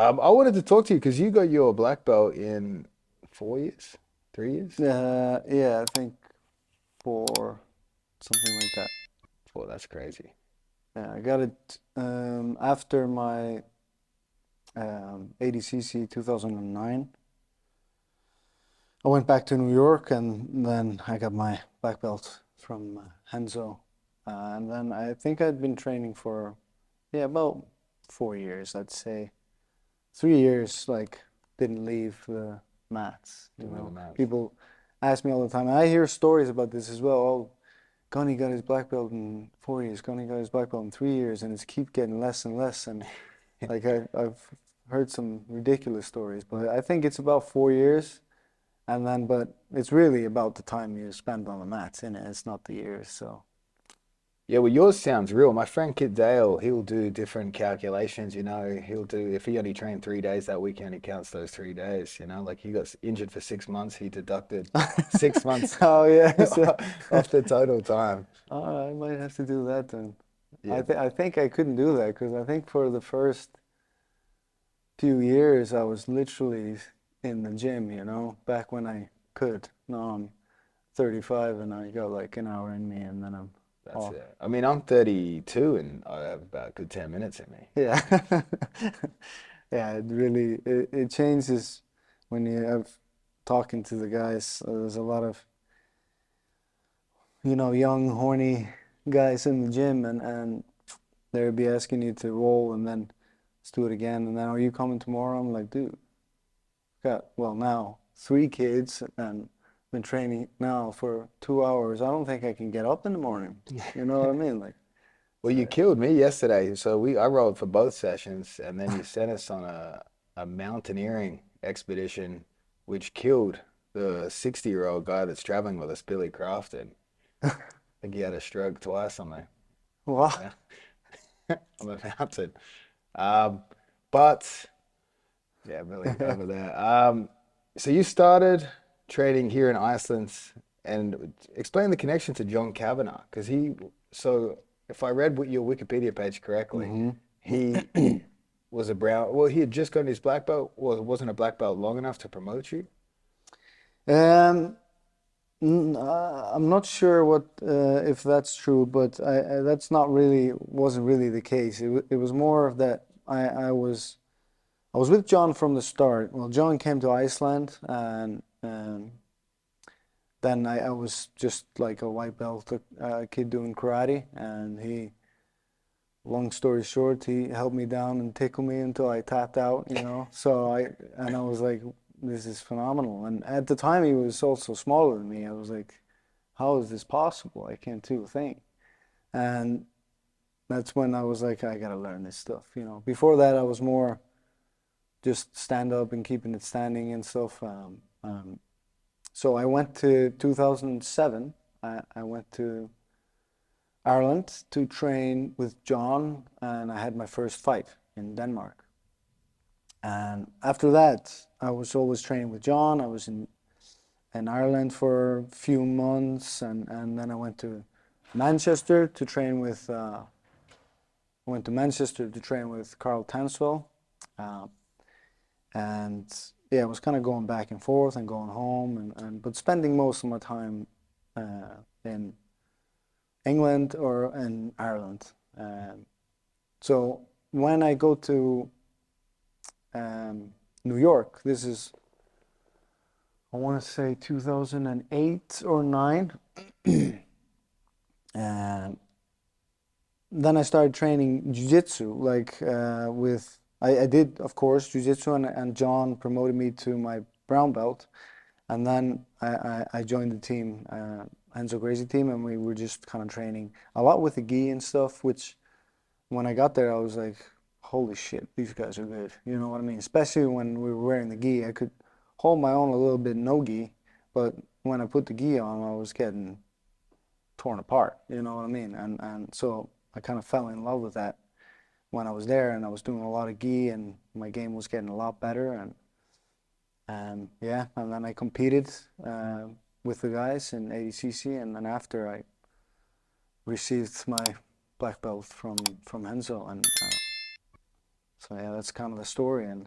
I wanted to talk to you because you got your black belt in 4 years, 3 years. Yeah, I think for something like that. Oh, that's crazy. Yeah, I got it after my ADCC 2009. I went back to New York and then I got my black belt from Henzo. And then I think I'd been training for, yeah, about 4 years, I'd say. 3 years, like, didn't leave the mats, you Doing the know. maths. People ask me all the time, and I hear stories about this as well. Oh, Gunny got his black belt in 4 years. Gunny got his black belt in 3 years, and it's keep getting less and less. And like I've heard some ridiculous stories, but I think it's about 4 years, and then but it's really about the time you spend on the mats in it. It's not the years. So Yeah, well, yours sounds real. My friend Kid Dale, he'll do different calculations. He'll do if he only trained 3 days that weekend, he counts those 3 days. Like he got injured for 6 months, he deducted 6 months oh yeah, so, off the total time. I might have to do that then. Yeah, I think I couldn't do that because I think for the first few years I was literally in the gym, back when I could. Now I'm 35 and I got like an hour in me and then I'm that's off. it. I mean, I'm 32 and I have about a good 10 minutes in me. Yeah. Yeah, it changes when you have talking to the guys. There's a lot of, young, horny guys in the gym and they'll be asking you to roll and then let's do it again. And then, are you coming tomorrow? I'm like, dude, got, well, now 3 kids and been training now for 2 hours. I don't think I can get up in the morning. You know what I mean? Like, Well, you killed me yesterday. So I rode for both sessions, and then you sent us on a mountaineering expedition, which killed the 60-year-old guy that's traveling with us, Billy Crafton. I think he had a stroke twice on what? the on the mountain. Um, but yeah, Billy over there. So you started training here in Iceland, and explain the connection to John Kavanagh, because so if I read your Wikipedia page correctly, hmm he was a brown, well, he had just gotten his black belt, well, wasn't a black belt long enough to promote you. Um, I'm not sure what if that's true, but that's not really wasn't really the case. It was more of that I was with John from the start. Well, John came to Iceland, and then I was just like a white belt kid doing karate, and long story short, he held me down and tickled me until I tapped out. So I was like, this is phenomenal. And at the time, he was also smaller than me. I was like, how is this possible? I can't do a thing. And that's when I was like, I gotta learn this stuff. Before that, I was more just stand up and keeping it standing and stuff. So I went to 2007. I went to Ireland to train with John, and I had my first fight in Denmark. And after that, I was always training with John. I was in Ireland for a few months, and then I went to Manchester to train with. Went to Manchester to train with Carl Tanswell, uh, and yeah, I was kind of going back and forth and going home, and but spending most of my time in England or in Ireland. So when I go to New York, this is, I want to say 2008 or 9. And then I started training jiu-jitsu, like I did, of course, jiu-jitsu, and John promoted me to my brown belt. And then I joined the team, Enzo Gracie team, and we were just kind of training a lot with the gi and stuff, which when I got there, I was like, holy shit, these guys are good. You know what I mean? Especially when we were wearing the gi, I could hold my own a little bit no gi, but when I put the gi on, I was getting torn apart. You know what I mean? And so I kind of fell in love with that when I was there, and I was doing a lot of gi, and my game was getting a lot better, and yeah, and then I competed with the guys in ADCC, and then after I received my black belt from Henzo, and So yeah, that's kind of the story. And